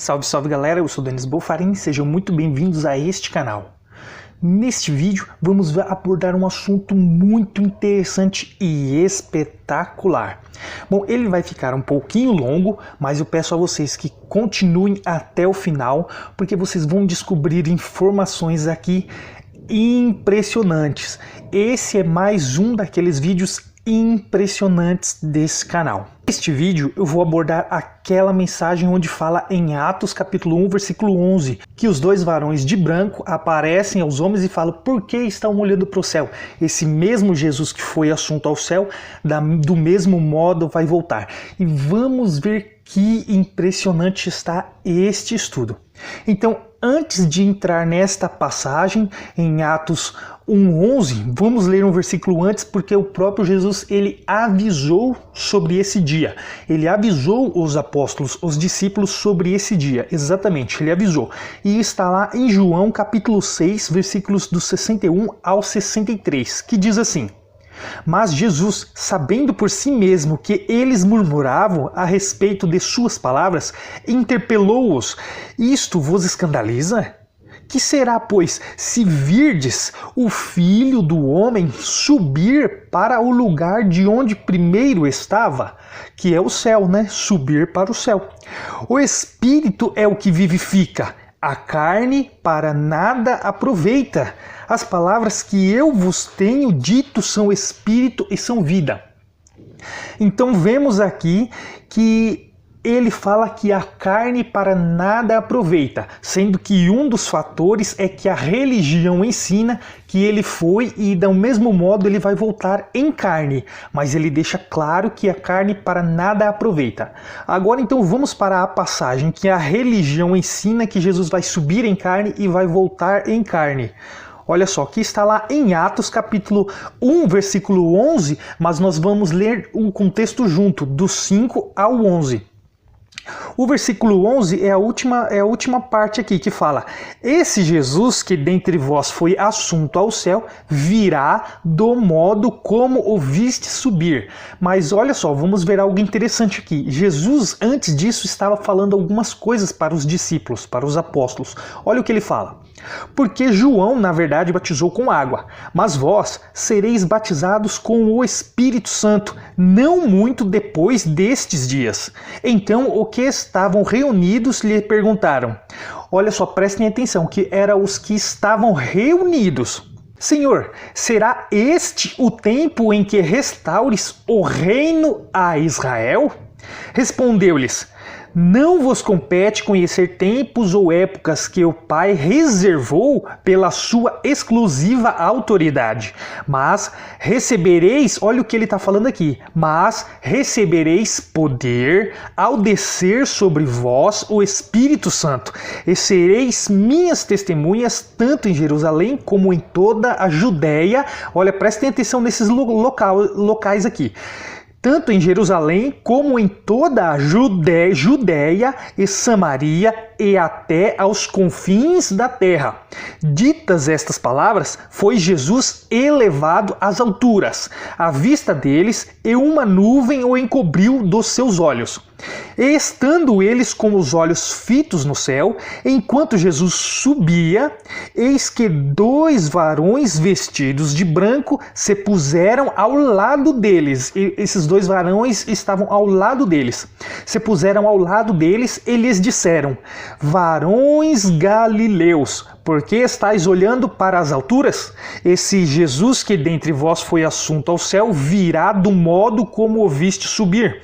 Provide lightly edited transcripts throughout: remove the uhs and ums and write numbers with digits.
Salve, salve galera, eu sou Denis Bolfarin, sejam muito bem-vindos a este canal. Neste vídeo vamos abordar um assunto muito interessante e espetacular. Bom, ele vai ficar um pouquinho longo, mas eu peço a vocês que continuem até o final, porque vocês vão descobrir informações aqui impressionantes. Esse é mais um daqueles vídeos impressionantes desse canal. Neste vídeo eu vou abordar aquela mensagem onde fala em Atos capítulo 1 versículo 11 que os dois varões de branco aparecem aos homens e falam: por que estão olhando para o céu? Esse mesmo Jesus que foi assunto ao céu, do mesmo modo vai voltar. E vamos ver que impressionante está este estudo. Então, antes de entrar nesta passagem em Atos 1:11, vamos ler um versículo antes, porque o próprio Jesus ele avisou sobre esse dia. Ele avisou os apóstolos, os discípulos sobre esse dia. Exatamente, ele avisou. E está lá em João capítulo 6, versículos do 61 ao 63, que diz assim: mas Jesus, sabendo por si mesmo que eles murmuravam a respeito de suas palavras, interpelou-os: isto vos escandaliza? Que será, pois, se virdes o Filho do Homem subir para o lugar de onde primeiro estava, que é o céu, né? Subir para o céu. O Espírito é o que vivifica, a carne para nada aproveita. As palavras que eu vos tenho dito são Espírito e são vida. Então vemos aqui que ele fala que a carne para nada aproveita, sendo que um dos fatores é que a religião ensina que ele foi e do mesmo modo ele vai voltar em carne, mas ele deixa claro que a carne para nada aproveita. Agora então vamos para a passagem que a religião ensina que Jesus vai subir em carne e vai voltar em carne. Olha só, aqui está lá em Atos capítulo 1, versículo 11, mas nós vamos ler o contexto junto, do 5 ao 11. O versículo 11 é a última parte aqui que fala: esse Jesus que dentre vós foi assunto ao céu, virá do modo como o viste subir. Mas olha só, vamos ver algo interessante aqui. Jesus, antes disso, estava falando algumas coisas para os discípulos, para os apóstolos. Olha o que ele fala: porque João, na verdade, batizou com água, mas vós sereis batizados com o Espírito Santo, não muito depois destes dias. Então, o que estavam reunidos lhe perguntaram. Olha só, prestem atenção, que eram os que estavam reunidos. Senhor, será este o tempo em que restaures o reino a Israel? Respondeu-lhes: não vos compete conhecer tempos ou épocas que o Pai reservou pela sua exclusiva autoridade. Mas recebereis, olha o que ele está falando aqui, mas recebereis poder ao descer sobre vós o Espírito Santo, e sereis minhas testemunhas tanto em Jerusalém como em toda a Judéia. Olha, prestem atenção nesses locais aqui. Tanto em Jerusalém como em toda a Judéia e Samaria e até aos confins da terra. Ditas estas palavras, foi Jesus elevado às alturas, à vista deles, e uma nuvem o encobriu dos seus olhos. E estando eles com os olhos fitos no céu, enquanto Jesus subia, eis que dois varões vestidos de branco se puseram ao lado deles. E esses dois varões estavam ao lado deles. Se puseram ao lado deles e lhes disseram: varões galileus, por que estáis olhando para as alturas? Esse Jesus que dentre vós foi assunto ao céu virá do modo como o viste subir.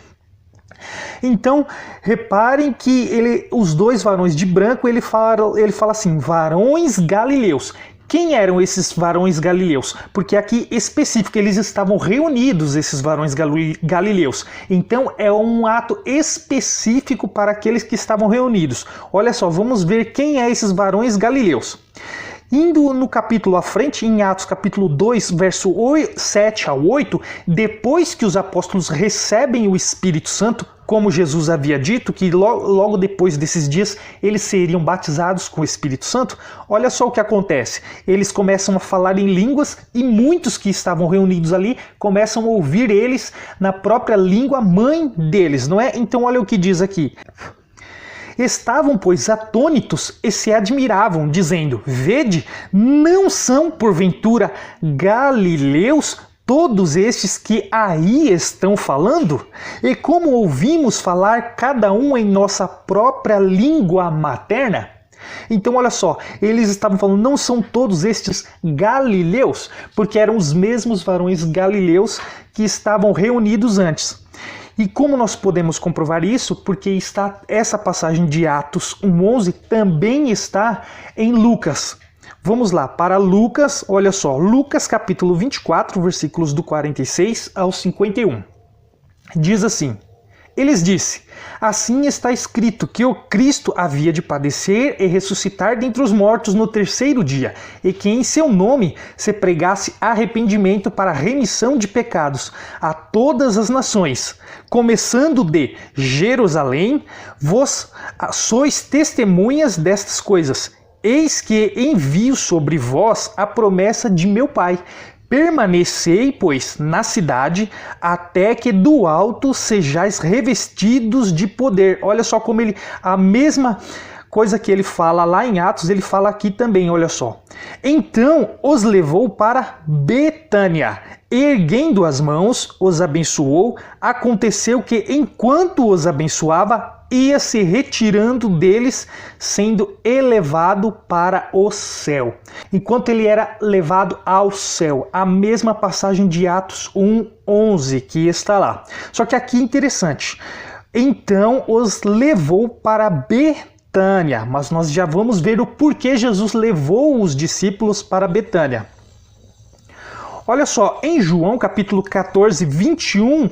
Então, reparem que os dois varões de branco, ele fala assim, varões galileus. Quem eram esses varões galileus? Porque aqui específico, eles estavam reunidos, esses varões galileus. Então é um ato específico para aqueles que estavam reunidos. Olha só, vamos ver quem é esses varões galileus. Indo no capítulo à frente, em Atos capítulo 2, verso 7 ao 8, depois que os apóstolos recebem o Espírito Santo, como Jesus havia dito, que logo depois desses dias eles seriam batizados com o Espírito Santo, olha só o que acontece. Eles começam a falar em línguas e muitos que estavam reunidos ali começam a ouvir eles na própria língua mãe deles, não é? Então olha o que diz aqui. Estavam, pois, atônitos e se admiravam, dizendo: Vede, não são, porventura, galileus todos estes que aí estão falando? E como ouvimos falar cada um em nossa própria língua materna? Então olha só, eles estavam falando, não são todos estes galileus, porque eram os mesmos varões galileus que estavam reunidos antes. E como nós podemos comprovar isso? Porque essa passagem de Atos 1:11 também está em Lucas. Vamos lá, para Lucas, olha só, Lucas capítulo 24, versículos do 46 ao 51. Diz assim: Eles disse: Assim está escrito que o Cristo havia de padecer e ressuscitar dentre os mortos no terceiro dia, e que em seu nome se pregasse arrependimento para remissão de pecados a todas as nações, começando de Jerusalém. Vós sois testemunhas destas coisas. Eis que envio sobre vós a promessa de meu Pai. Permanecei, pois, na cidade, até que do alto sejais revestidos de poder. Olha só como a mesma coisa que ele fala lá em Atos, ele fala aqui também, olha só. Então os levou para Betânia. Erguendo as mãos, os abençoou. Aconteceu que, enquanto os abençoava, ia se retirando deles, sendo elevado para o céu. Enquanto ele era levado ao céu, a mesma passagem de Atos 1:11 que está lá. Só que aqui é interessante. Então os levou para Betânia, mas nós já vamos ver o porquê Jesus levou os discípulos para Betânia. Olha só, em João capítulo 14, 21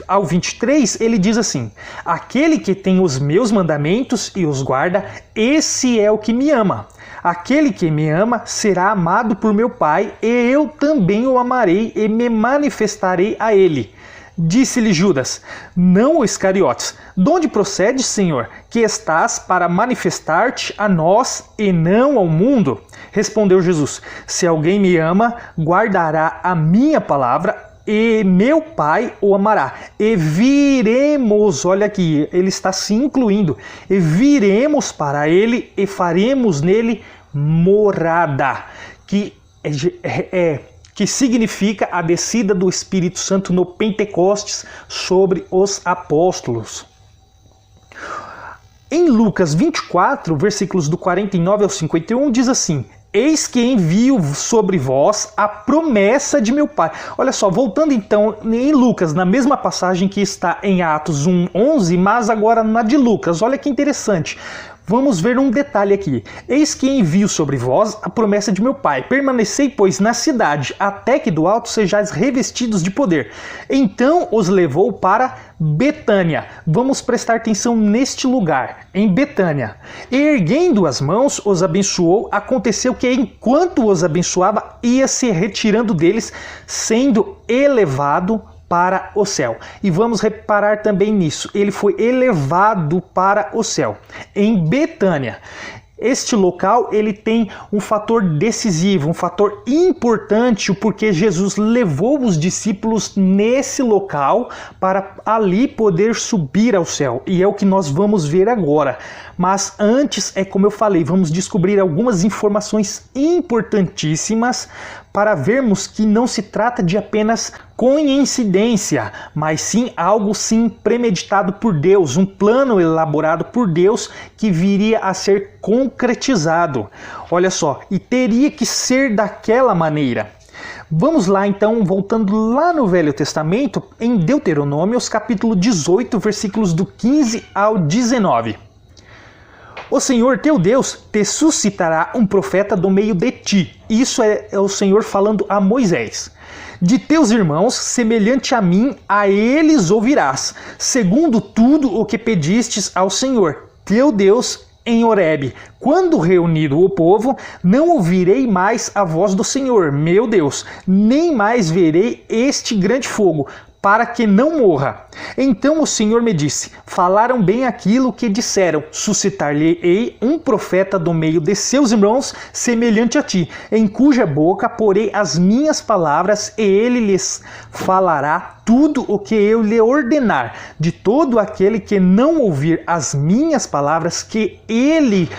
ao 23, ele diz assim: Aquele que tem os meus mandamentos e os guarda, esse é o que me ama. Aquele que me ama será amado por meu Pai, e eu também o amarei e me manifestarei a ele. Disse-lhe Judas, não o Iscariotes: De onde procedes, Senhor, que estás para manifestar-te a nós e não ao mundo? Respondeu Jesus: Se alguém me ama, guardará a minha palavra, e meu Pai o amará. E viremos, olha aqui, ele está se incluindo, e viremos para ele e faremos nele morada, que significa a descida do Espírito Santo no Pentecostes sobre os apóstolos. Em Lucas 24, versículos do 49 ao 51, diz assim: Eis que envio sobre vós a promessa de meu Pai. Olha só, voltando então em Lucas, na mesma passagem que está em Atos 1:11, mas agora na de Lucas. Olha que interessante. Vamos ver um detalhe aqui. Eis que envio sobre vós a promessa de meu Pai. Permanecei, pois, na cidade, até que do alto sejais revestidos de poder. Então os levou para Betânia. Vamos prestar atenção neste lugar, em Betânia. E erguendo as mãos, os abençoou. Aconteceu que, enquanto os abençoava, ia se retirando deles, sendo elevado para o céu. E vamos reparar também nisso. Ele foi elevado para o céu. Em Betânia. Este local ele tem um fator decisivo, um fator importante, porque Jesus levou os discípulos nesse local para ali poder subir ao céu. E é o que nós vamos ver agora. Mas antes, como eu falei, vamos descobrir algumas informações importantíssimas para vermos que não se trata de apenas coincidência, mas sim algo premeditado por Deus, um plano elaborado por Deus que viria a ser concretizado. Olha só, e teria que ser daquela maneira. Vamos lá então, voltando lá no Velho Testamento, em Deuteronômios capítulo 18, versículos do 15 ao 19. O Senhor teu Deus te suscitará um profeta do meio de ti. Isso é o Senhor falando a Moisés. De teus irmãos, semelhante a mim, a eles ouvirás, segundo tudo o que pedistes ao Senhor, teu Deus, em Horebe. Quando reunido o povo, não ouvirei mais a voz do Senhor, meu Deus, nem mais verei este grande fogo, para que não morra. Então o Senhor me disse: falaram bem aquilo que disseram, suscitar-lhe-ei um profeta do meio de seus irmãos, semelhante a ti, em cuja boca porei as minhas palavras, e ele lhes falará tudo o que eu lhe ordenar. De todo aquele que não ouvir as minhas palavras, que ele,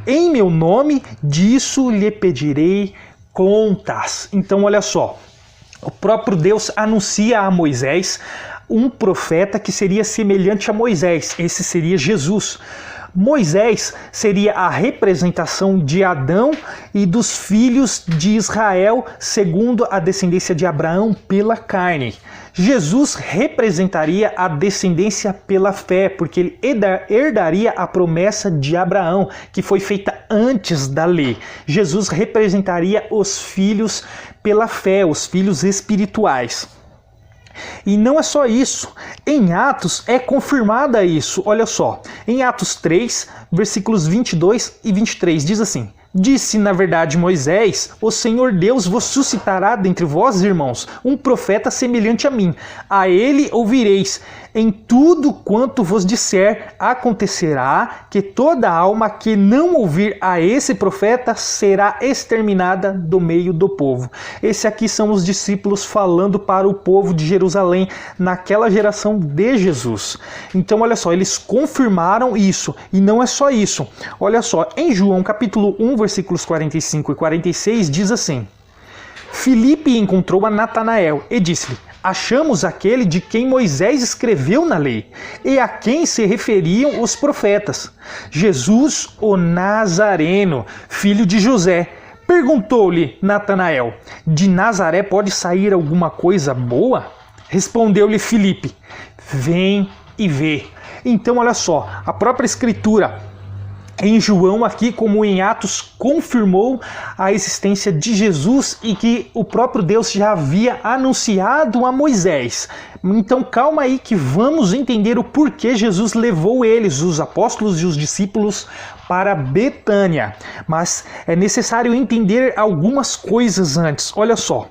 em meu nome, disso lhe pedirei contas. Então olha só, o próprio Deus anuncia a Moisés um profeta que seria semelhante a Moisés. Esse seria Jesus. Moisés seria a representação de Adão e dos filhos de Israel, segundo a descendência de Abraão pela carne. Jesus representaria a descendência pela fé, porque ele herdaria a promessa de Abraão, que foi feita antes da lei. Jesus representaria os filhos pela fé, os filhos espirituais. E não é só isso, em Atos é confirmada isso, olha só, em Atos 3, versículos 22 e 23, diz assim: disse na verdade Moisés, o Senhor Deus vos suscitará dentre vós, irmãos, um profeta semelhante a mim, a ele ouvireis. Em tudo quanto vos disser, acontecerá que toda alma que não ouvir a esse profeta será exterminada do meio do povo. Esse aqui são os discípulos falando para o povo de Jerusalém naquela geração de Jesus. Então olha só, eles confirmaram isso, e não é só isso. Olha só, em João capítulo 1, versículos 45 e 46, diz assim: Filipe encontrou a Natanael e disse-lhe: achamos aquele de quem Moisés escreveu na lei, e a quem se referiam os profetas, Jesus o Nazareno, filho de José. Perguntou-lhe Natanael: de Nazaré pode sair alguma coisa boa? Respondeu-lhe Filipe: vem e vê. Então olha só, a própria escritura em João, aqui como em Atos, confirmou a existência de Jesus e que o próprio Deus já havia anunciado a Moisés. Então calma aí que vamos entender o porquê Jesus levou eles, os apóstolos e os discípulos, para Betânia. Mas é necessário entender algumas coisas antes. Olha só.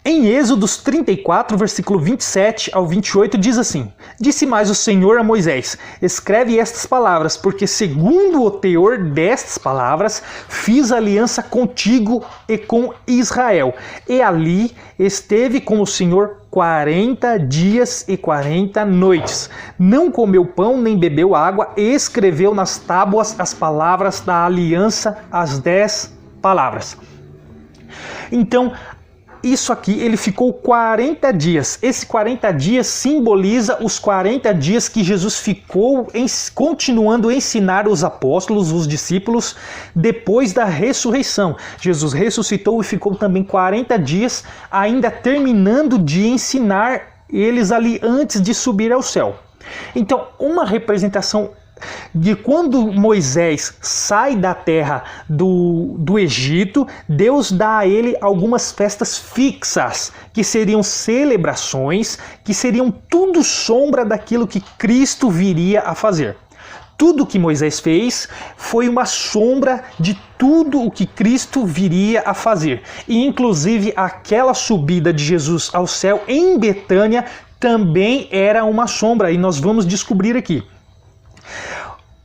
Em Êxodos 34, versículo 27 ao 28, diz assim: disse mais o Senhor a Moisés: escreve estas palavras, porque segundo o teor destas palavras, fiz aliança contigo e com Israel. E ali esteve com o Senhor 40 dias e 40 noites. Não comeu pão nem bebeu água, e escreveu nas tábuas as palavras da aliança, as 10 palavras. Então, isso aqui, ele ficou 40 dias. Esse 40 dias simboliza os 40 dias que Jesus ficou continuando a ensinar os apóstolos, os discípulos, depois da ressurreição. Jesus ressuscitou e ficou também 40 dias, ainda terminando de ensinar eles ali antes de subir ao céu. Então, uma representação de quando Moisés sai da terra do Egito, Deus dá a ele algumas festas fixas, que seriam celebrações, que seriam tudo sombra daquilo que Cristo viria a fazer. Tudo que Moisés fez foi uma sombra de tudo o que Cristo viria a fazer. E inclusive aquela subida de Jesus ao céu em Betânia também era uma sombra, e nós vamos descobrir aqui.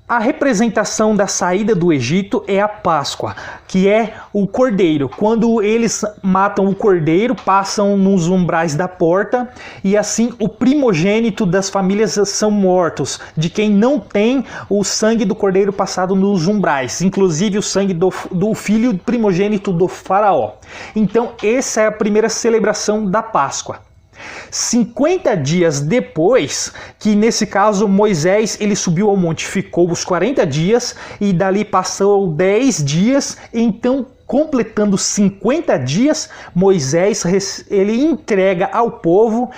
A representação da saída do Egito é a Páscoa, que é o cordeiro. Quando eles matam o cordeiro, passam nos umbrais da porta, e assim o primogênito das famílias são mortos, de quem não tem o sangue do cordeiro passado nos umbrais, inclusive o sangue do filho primogênito do faraó. Então essa é a primeira celebração da Páscoa. 50 dias depois, que nesse caso Moisés ele subiu ao monte, ficou os 40 dias e dali passou 10 dias, então completando 50 dias, Moisés ele entrega ao povo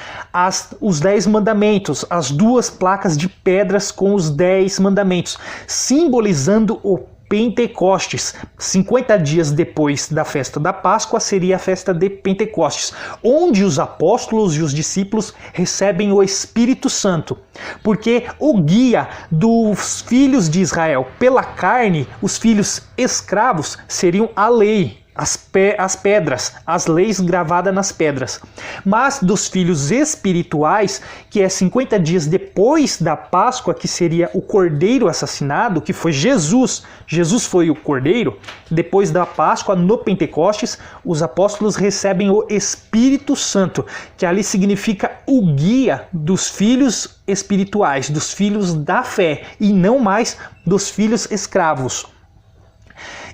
os 10 mandamentos, as 2 placas de pedras com os 10 mandamentos, simbolizando o Pentecostes. 50 dias depois da festa da Páscoa seria a festa de Pentecostes, onde os apóstolos e os discípulos recebem o Espírito Santo, porque o guia dos filhos de Israel pela carne, os filhos escravos, seriam a lei as pedras, as leis gravadas nas pedras. Mas dos filhos espirituais, que é 50 dias depois da Páscoa, que seria o cordeiro assassinado, que foi Jesus. Jesus foi o cordeiro. Depois da Páscoa, no Pentecostes, os apóstolos recebem o Espírito Santo, que ali significa o guia dos filhos espirituais, dos filhos da fé, e não mais dos filhos escravos.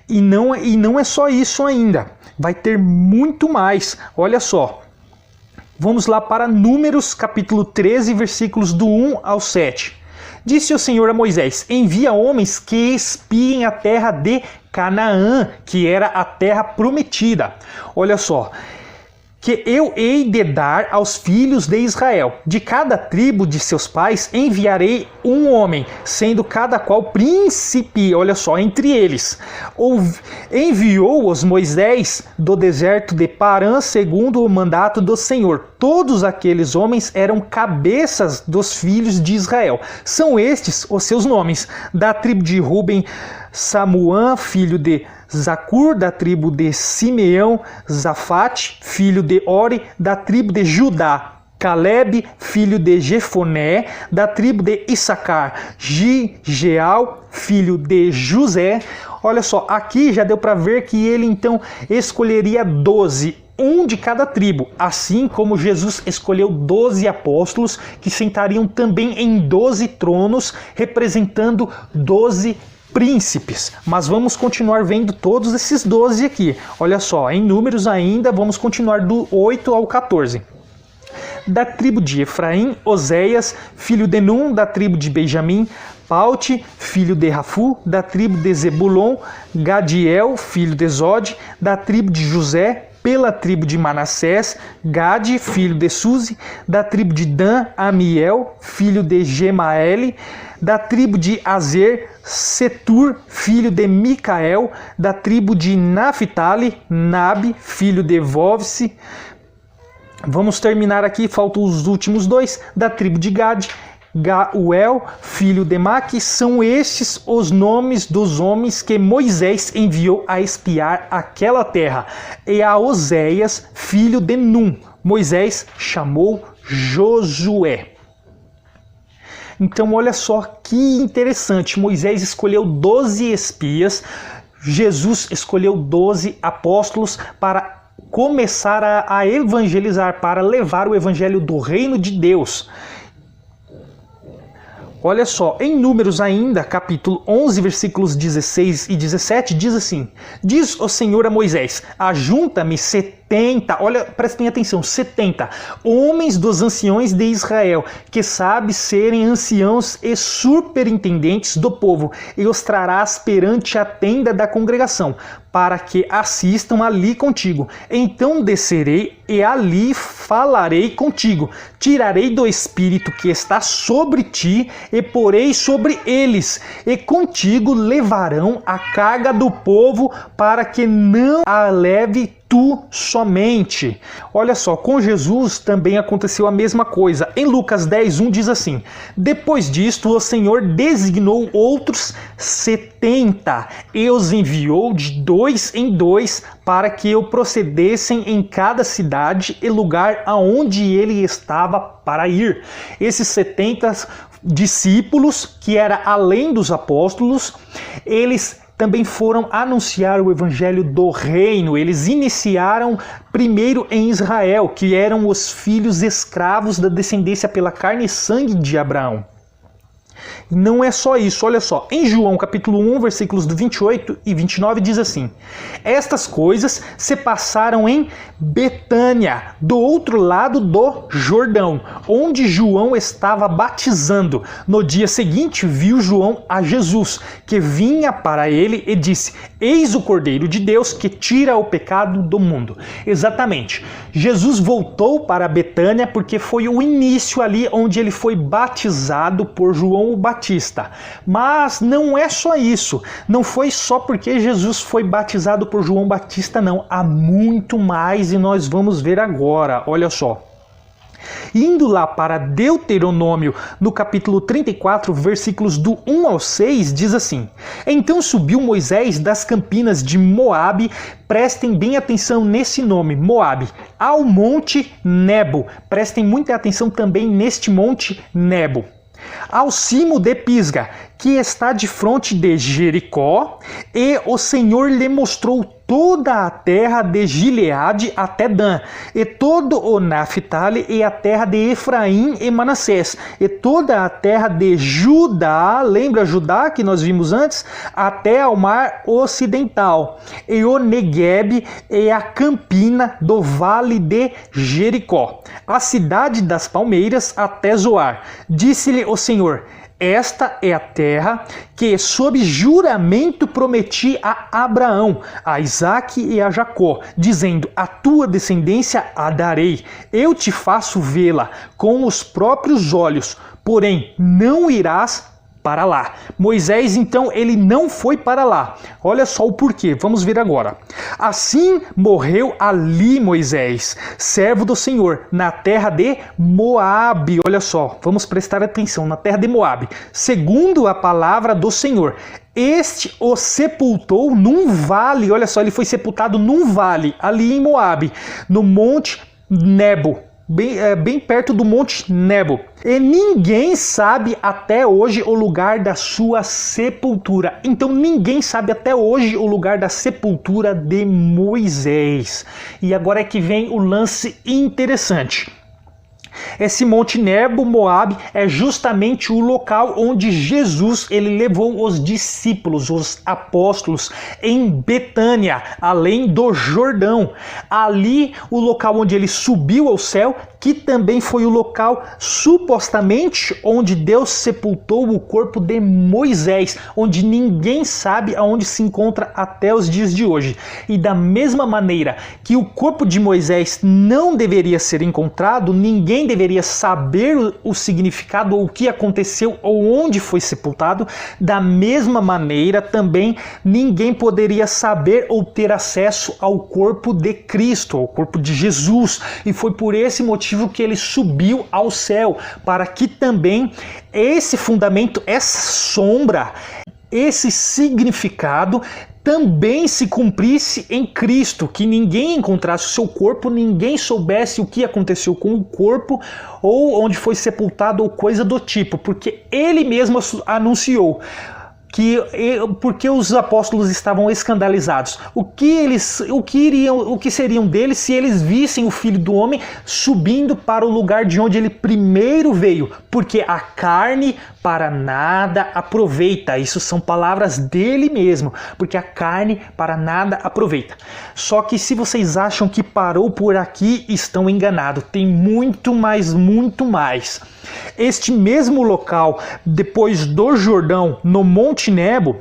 E não é só isso ainda, vai ter muito mais. Olha só, vamos lá para Números capítulo 13, versículos do 1 ao 7. Disse o Senhor a Moisés: envia homens que espiem a terra de Canaã, que era a terra prometida. Olha só, que eu hei de dar aos filhos de Israel. De cada tribo de seus pais enviarei um homem, sendo cada qual príncipe, olha só, entre eles. Enviou-os Moisés do deserto de Parã, segundo o mandato do Senhor. Todos aqueles homens eram cabeças dos filhos de Israel. São estes os seus nomes: da tribo de Ruben, Samuã, filho de Zacur, da tribo de Simeão; Zafate, filho de Ori, da tribo de Judá; Caleb, filho de Jefoné, da tribo de Issacar; Gigeal, filho de José. Olha só, aqui já deu para ver que ele então escolheria 12, um de cada tribo, assim como Jesus escolheu 12 apóstolos que sentariam também em 12 tronos, representando 12 príncipes. Mas vamos continuar vendo todos esses 12 aqui. Olha só, em Números ainda, vamos continuar do 8 ao 14. Da tribo de Efraim, Oséias, filho de Num; da tribo de Benjamim, Paute, filho de Rafu; da tribo de Zebulon, Gadiel, filho de Zode; da tribo de José, pela tribo de Manassés, Gade, filho de Suzi; da tribo de Dan, Amiel, filho de Gemaele; da tribo de Azer, Setur, filho de Micael; da tribo de Naphtali, Nabe, filho de Vovsi. Vamos terminar aqui, faltam os últimos dois. Da tribo de Gade, Gauel, filho de Maque. São estes os nomes dos homens que Moisés enviou a espiar aquela terra. E a Oséias, filho de Num, Moisés chamou Josué. Então olha só que interessante, Moisés escolheu 12 espias, Jesus escolheu 12 apóstolos para começar a evangelizar, para levar o evangelho do reino de Deus. Olha só, em Números ainda, capítulo 11, versículos 16 e 17, diz assim: diz o Senhor a Moisés: ajunta-me 70, olha, prestem atenção, 70 homens dos anciões de Israel, que sabe serem anciãos e superintendentes do povo, e os trarás perante a tenda da congregação, para que assistam ali contigo. Então descerei e ali falarei contigo. Tirarei do espírito que está sobre ti e porei sobre eles, e contigo levarão a carga do povo, para que não a leve tu somente. Olha só, com Jesus também aconteceu a mesma coisa. Em Lucas 10:1 diz assim: depois disto o Senhor designou outros 70 e os enviou de 2 em 2 para que o procedessem em cada cidade e lugar aonde ele estava para ir. Esses 70 discípulos, que era além dos apóstolos, eles também foram anunciar o evangelho do reino. Eles iniciaram primeiro em Israel, que eram os filhos escravos da descendência pela carne e sangue de Abraão. Não é só isso, olha só. Em João capítulo 1, versículos do 28 e 29 diz assim: estas coisas se passaram em Betânia, do outro lado do Jordão, onde João estava batizando. No dia seguinte viu João a Jesus, que vinha para ele, e disse: eis o Cordeiro de Deus que tira o pecado do mundo. Exatamente. Jesus voltou para Betânia porque foi o início ali onde ele foi batizado por João o Batista. Mas não é só isso. Não foi só porque Jesus foi batizado por João Batista, não. Há muito mais e nós vamos ver agora. Olha só. Indo lá para Deuteronômio, no capítulo 34, versículos do 1 ao 6, diz assim: Então subiu Moisés das campinas de Moabe, prestem bem atenção nesse nome, Moabe, ao monte Nebo. Prestem muita atenção também neste monte Nebo. Ao cimo de Pisga, que está de frente de Jericó, e o Senhor lhe mostrou toda a terra de Gileade até Dan, e todo o Naphtali, e a terra de Efraim e Manassés, e toda a terra de Judá, lembra Judá que nós vimos antes, até ao mar ocidental, e o Neguebe e a campina do vale de Jericó, a cidade das palmeiras até Zoar. Disse-lhe o Senhor: Esta é a terra que, sob juramento, prometi a Abraão, a Isaque e a Jacó, dizendo: A tua descendência a darei. Eu te faço vê-la com os próprios olhos, porém não irás para lá. Moisés, então, ele não foi para lá. Olha só o porquê, vamos ver agora. Assim morreu ali Moisés, servo do Senhor, na terra de Moabe. Olha só, vamos prestar atenção, na terra de Moabe, segundo a palavra do Senhor. Este o sepultou num vale, olha só, ele foi sepultado num vale, ali em Moabe, no monte Nebo. Bem perto do monte Nebo. E ninguém sabe até hoje o lugar da sua sepultura. Então ninguém sabe até hoje o lugar da sepultura de Moisés. E agora é que vem o lance interessante. Esse monte Nebo, Moabe, é justamente o local onde Jesus ele levou os discípulos, os apóstolos, em Betânia, além do Jordão. Ali, o local onde ele subiu ao céu, que também foi o local, supostamente, onde Deus sepultou o corpo de Moisés, onde ninguém sabe aonde se encontra até os dias de hoje. E da mesma maneira que o corpo de Moisés não deveria ser encontrado, ninguém deveria saber o significado ou o que aconteceu ou onde foi sepultado, da mesma maneira também ninguém poderia saber ou ter acesso ao corpo de Cristo, ao corpo de Jesus. E foi por esse motivo que ele subiu ao céu, para que também esse fundamento, essa sombra, esse significado também se cumprisse em Cristo, que ninguém encontrasse o seu corpo, ninguém soubesse o que aconteceu com o corpo ou onde foi sepultado ou coisa do tipo, porque ele mesmo anunciou porque os apóstolos estavam escandalizados. O que seriam deles se eles vissem o Filho do Homem subindo para o lugar de onde ele primeiro veio? Porque a carne para nada aproveita. Isso são palavras dele mesmo. Porque a carne para nada aproveita. Só que se vocês acham que parou por aqui, estão enganados. Tem muito mais, muito mais. Este mesmo local, depois do Jordão, no Monte Nebo,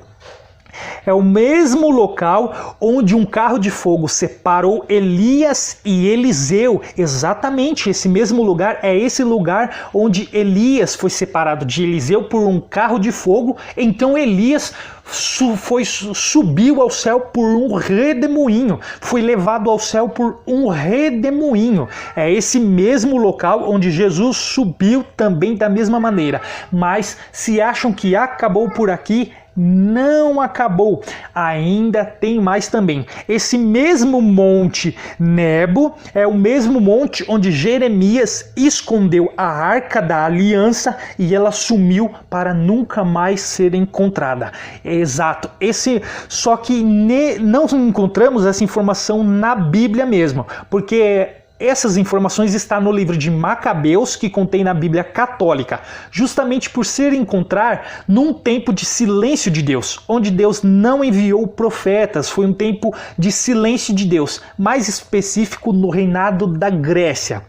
é o mesmo local onde um carro de fogo separou Elias e Eliseu. Exatamente esse mesmo lugar é esse lugar onde Elias foi separado de Eliseu por um carro de fogo. Então Elias subiu ao céu por um redemoinho, foi levado ao céu por um redemoinho. É esse mesmo local onde Jesus subiu também da mesma maneira. Mas se acham que acabou por aqui, não acabou, ainda tem mais também. Esse mesmo monte Nebo é o mesmo monte onde Jeremias escondeu a Arca da Aliança e ela sumiu para nunca mais ser encontrada. Exato, só que não encontramos essa informação na Bíblia mesmo, porque essas informações estão no livro de Macabeus, que contém na Bíblia Católica, justamente por se encontrar num tempo de silêncio de Deus, onde Deus não enviou profetas, foi um tempo de silêncio de Deus, mais específico no reinado da Grécia.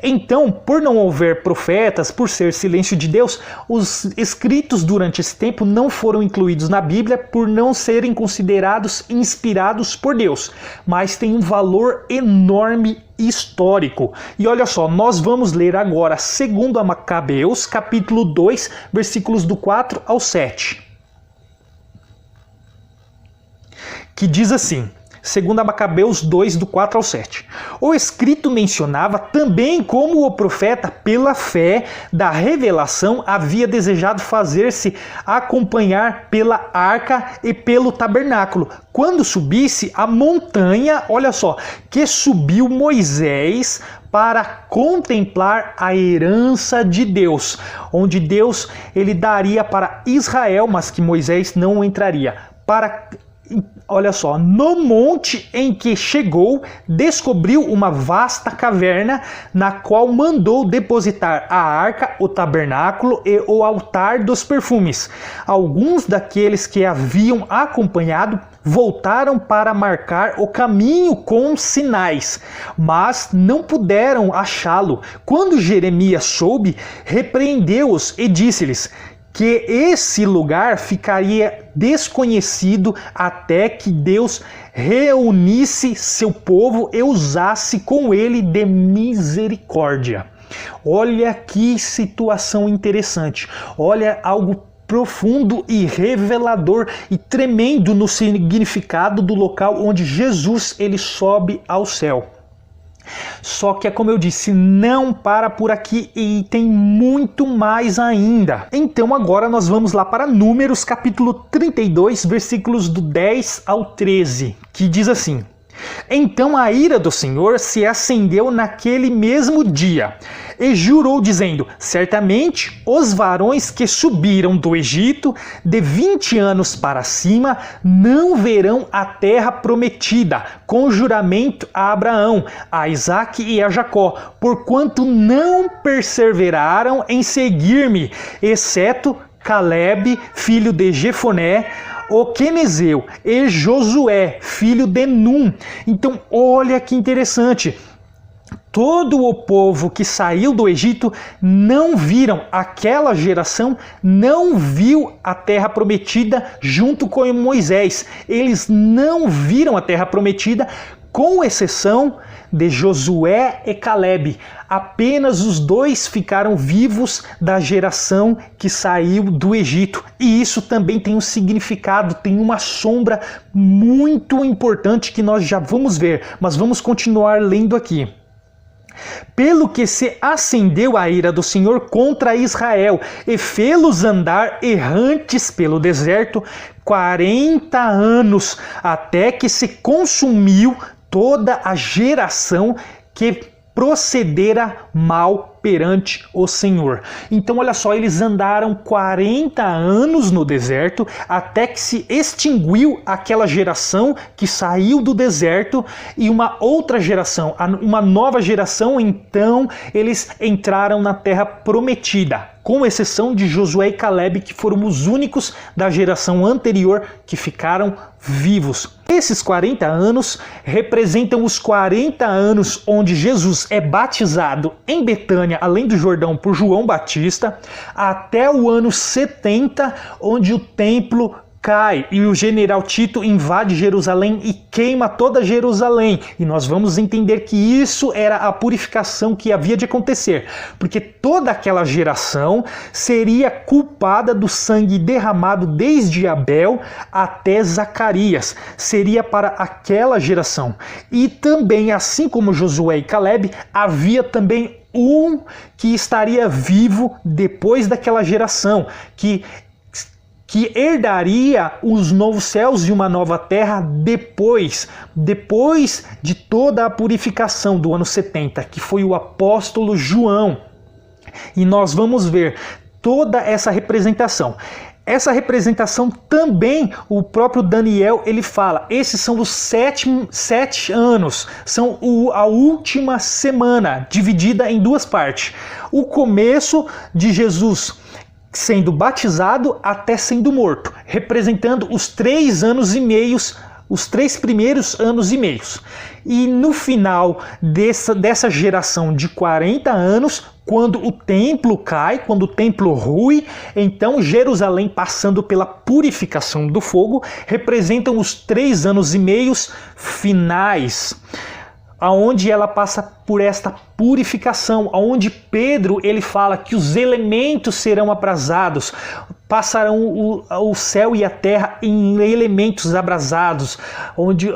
Então, por não haver profetas, por ser silêncio de Deus, os escritos durante esse tempo não foram incluídos na Bíblia por não serem considerados inspirados por Deus, mas tem um valor enorme histórico. E olha só, nós vamos ler agora 2 Macabeus, capítulo 2, versículos do 4 ao 7. Que diz assim: 2 Macabeus 2, do 4 ao 7. O escrito mencionava também como o profeta, pela fé da revelação, havia desejado fazer-se acompanhar pela arca e pelo tabernáculo, quando subisse a montanha, olha só, que subiu Moisés para contemplar a herança de Deus, onde Deus ele daria para Israel, mas que Moisés não entraria. Olha só, no monte em que chegou, descobriu uma vasta caverna, na qual mandou depositar a arca, o tabernáculo e o altar dos perfumes. Alguns daqueles que haviam acompanhado voltaram para marcar o caminho com sinais, mas não puderam achá-lo. Quando Jeremias soube, repreendeu-os e disse-lhes que esse lugar ficaria desconhecido até que Deus reunisse seu povo e usasse com ele de misericórdia. Olha que situação interessante, olha algo profundo e revelador e tremendo no significado do local onde Jesus ele sobe ao céu. Só que é como eu disse, não para por aqui e tem muito mais ainda. Então agora nós vamos lá para Números capítulo 32, versículos do 10 ao 13, que diz assim: Então a ira do Senhor se acendeu naquele mesmo dia, e jurou dizendo: Certamente os varões que subiram do Egito de 20 anos para cima não verão a terra prometida, com juramento a Abraão, a Isaque e a Jacó, porquanto não perseveraram em seguir-me, exceto Caleb, filho de Jefoné, o quenezeu, e Josué, filho de Num. Então olha que interessante. Todo o povo que saiu do Egito não viram, aquela geração não viu a terra prometida junto com Moisés. Eles não viram a terra prometida, com exceção de Josué e Caleb. Apenas os dois ficaram vivos da geração que saiu do Egito. E isso também tem um significado, tem uma sombra muito importante que nós já vamos ver, mas vamos continuar lendo aqui. Pelo que se acendeu a ira do Senhor contra Israel e fê-los andar errantes pelo deserto 40 anos, até que se consumiu toda a geração que procedera mal perante o Senhor. Então olha só, eles andaram 40 anos no deserto até que se extinguiu aquela geração que saiu do deserto e uma outra geração, uma nova geração, então eles entraram na terra prometida, com exceção de Josué e Caleb, que foram os únicos da geração anterior que ficaram vivos. Esses 40 anos representam os 40 anos onde Jesus é batizado em Betânia, além do Jordão, por João Batista, até o ano 70, onde o templo cai e o general Tito invade Jerusalém e queima toda Jerusalém. E nós vamos entender que isso era a purificação que havia de acontecer, porque toda aquela geração seria culpada do sangue derramado desde Abel até Zacarias. Seria para aquela geração. E também, assim como Josué e Caleb, havia também um que estaria vivo depois daquela geração, que herdaria os novos céus e uma nova terra depois de toda a purificação do ano 70, que foi o apóstolo João. E nós vamos ver toda essa representação. Essa representação também, o próprio Daniel, ele fala, esses são os 7 anos, são a última semana, dividida em duas partes. O começo de Jesus sendo batizado até sendo morto, representando os 3 anos e meios, os 3 primeiros anos e meios. E no final dessa geração de 40 anos, quando o templo cai, quando o templo rui, então Jerusalém, passando pela purificação do fogo, representam os 3 anos e meios finais, aonde ela passa por esta purificação, onde Pedro ele fala que os elementos serão abrasados, passarão o céu e a terra em elementos abrasados, onde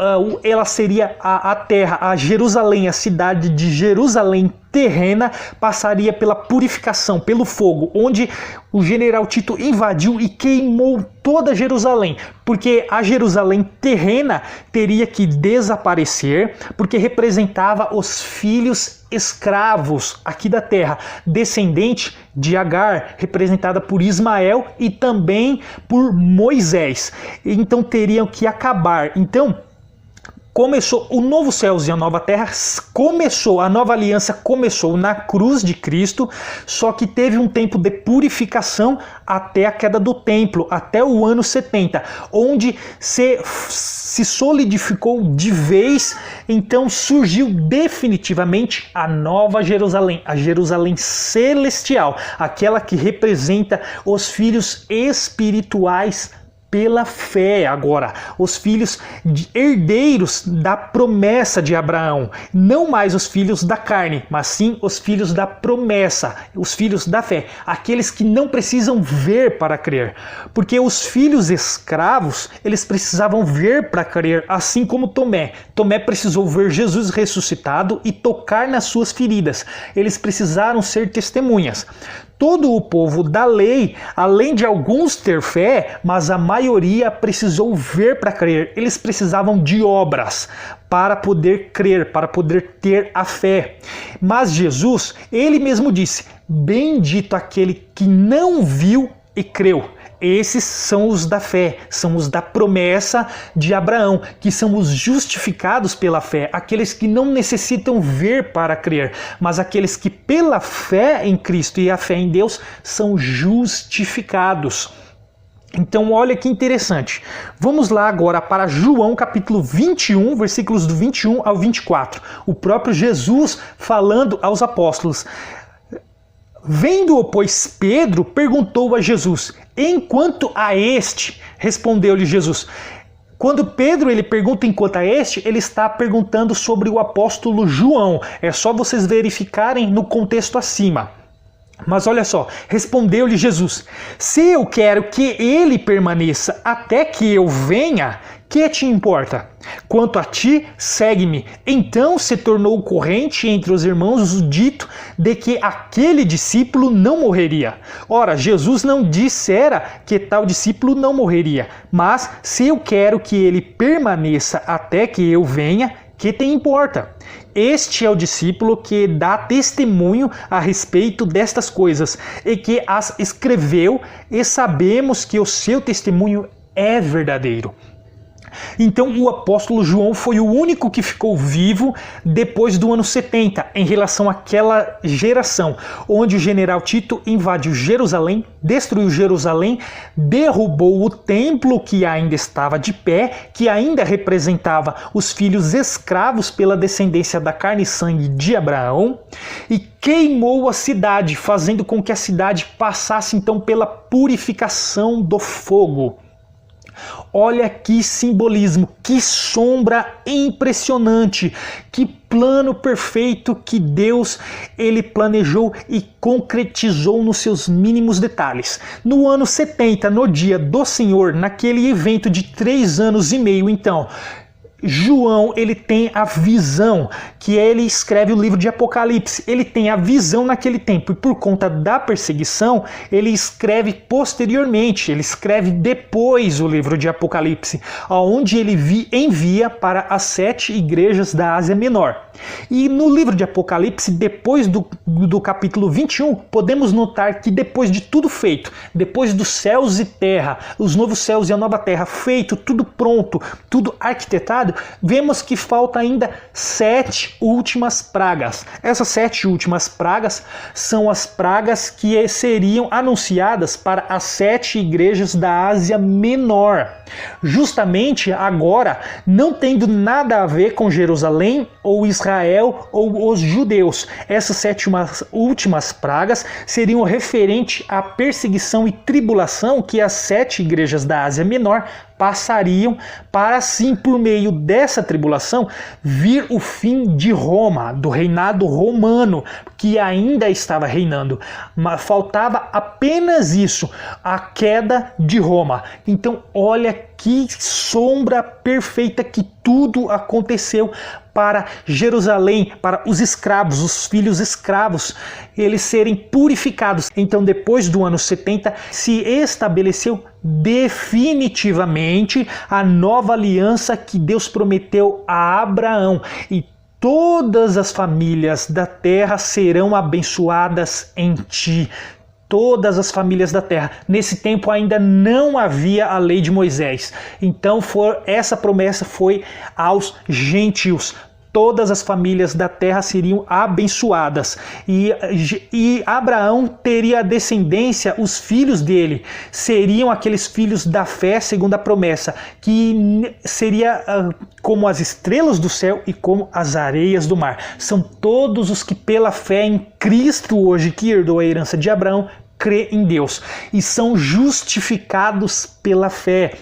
ela seria a terra, a Jerusalém, a cidade de Jerusalém terrena, passaria pela purificação, pelo fogo, onde o general Tito invadiu e queimou toda Jerusalém, porque a Jerusalém terrena teria que desaparecer, porque representava os filhos escravos aqui da terra, descendente de Agar, representada por Ismael e também por Moisés. Então teriam que acabar. Então começou o novo céus e a nova terra, a nova aliança começou na cruz de Cristo, só que teve um tempo de purificação até a queda do templo, até o ano 70, onde se solidificou de vez, então surgiu definitivamente a nova Jerusalém, a Jerusalém celestial, aquela que representa os filhos espirituais pela fé agora, os filhos herdeiros da promessa de Abraão, não mais os filhos da carne, mas sim os filhos da promessa, os filhos da fé, aqueles que não precisam ver para crer, porque os filhos escravos, eles precisavam ver para crer, assim como Tomé. Tomé precisou ver Jesus ressuscitado e tocar nas suas feridas, eles precisaram ser testemunhas. Todo o povo da lei, além de alguns ter fé, mas a maioria precisou ver para crer. Eles precisavam de obras para poder crer, para poder ter a fé. Mas Jesus, ele mesmo disse: bendito aquele que não viu e creu. Esses são os da fé, são os da promessa de Abraão, que são os justificados pela fé, aqueles que não necessitam ver para crer, mas aqueles que pela fé em Cristo e a fé em Deus são justificados. Então olha que interessante. Vamos lá agora para João capítulo 21, versículos do 21 ao 24. O próprio Jesus falando aos apóstolos. Vendo-o, pois, Pedro perguntou a Jesus: enquanto a este, respondeu-lhe Jesus. Quando Pedro ele pergunta enquanto a este, ele está perguntando sobre o apóstolo João. É só vocês verificarem no contexto acima. Mas olha só, respondeu-lhe Jesus: se eu quero que ele permaneça até que eu venha, que te importa? Quanto a ti, segue-me. Então se tornou corrente entre os irmãos o dito de que aquele discípulo não morreria. Ora, Jesus não dissera que tal discípulo não morreria, mas se eu quero que ele permaneça até que eu venha, que te importa? Este é o discípulo que dá testemunho a respeito destas coisas e que as escreveu, e sabemos que o seu testemunho é verdadeiro. Então o apóstolo João foi o único que ficou vivo depois do ano 70, em relação àquela geração, onde o general Tito invadiu Jerusalém, destruiu Jerusalém, derrubou o templo que ainda estava de pé, que ainda representava os filhos escravos pela descendência da carne e sangue de Abraão, e queimou a cidade, fazendo com que a cidade passasse então pela purificação do fogo. Olha que simbolismo, que sombra impressionante, que plano perfeito que Deus ele planejou e concretizou nos seus mínimos detalhes. No ano 70, no dia do Senhor, naquele evento de 3 anos e meio, então, João, ele tem a visão, que ele escreve o livro de Apocalipse, ele tem a visão naquele tempo, e por conta da perseguição, ele escreve posteriormente, ele escreve depois o livro de Apocalipse, onde ele envia para as 7 igrejas da Ásia Menor. E no livro de Apocalipse, depois do capítulo 21, podemos notar que depois de tudo feito, depois dos céus e terra, os novos céus e a nova terra feito, tudo pronto, tudo arquitetado, vemos que falta ainda 7 últimas pragas. Essas 7 últimas pragas são as pragas que seriam anunciadas para as 7 igrejas da Ásia Menor. Justamente agora, não tendo nada a ver com Jerusalém ou Israel ou os judeus. Essas 7 últimas pragas seriam referente à perseguição e tribulação que as 7 igrejas da Ásia Menor passariam para assim, por meio dessa tribulação, vir o fim de Roma, do reinado romano, que ainda estava reinando. Mas faltava apenas isso, a queda de Roma. Então olha que sombra perfeita que tudo aconteceu para Jerusalém, para os escravos, os filhos escravos, eles serem purificados. Então depois do ano 70 se estabeleceu definitivamente a nova aliança que Deus prometeu a Abraão, e todas as famílias da terra serão abençoadas em ti. Todas as famílias da terra. Nesse tempo ainda não havia a lei de Moisés. Então essa promessa foi aos gentios. Todas as famílias da terra seriam abençoadas. E Abraão teria a descendência, os filhos dele seriam aqueles filhos da fé segundo a promessa, que seria como as estrelas do céu e como as areias do mar. São todos os que pela fé em Cristo hoje, que herdou a herança de Abraão, crê em Deus e são justificados pela fé.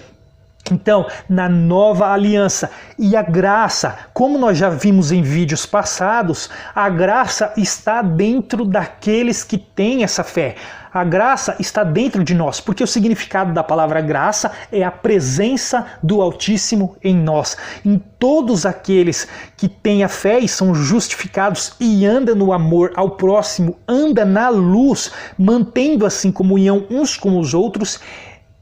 Então, na nova aliança, e a graça, como nós já vimos em vídeos passados, a graça está dentro daqueles que têm essa fé. A graça está dentro de nós, porque o significado da palavra graça é a presença do Altíssimo em nós. Em todos aqueles que têm a fé e são justificados e andam no amor ao próximo, andam na luz, mantendo assim comunhão uns com os outros,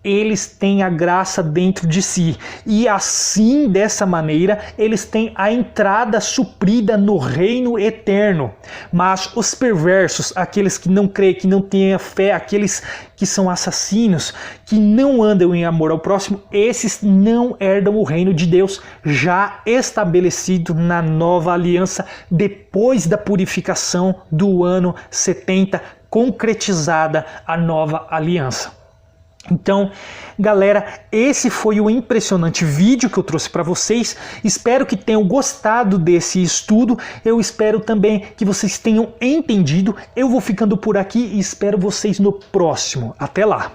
eles têm a graça dentro de si, e assim, dessa maneira, eles têm a entrada suprida no reino eterno. Mas os perversos, aqueles que não creem, que não têm a fé, aqueles que são assassinos, que não andam em amor ao próximo, esses não herdam o reino de Deus, já estabelecido na nova aliança, depois da purificação do ano 70, concretizada a nova aliança. Então, galera, esse foi o impressionante vídeo que eu trouxe para vocês. Espero que tenham gostado desse estudo. Eu espero também que vocês tenham entendido. Eu vou ficando por aqui e espero vocês no próximo. Até lá!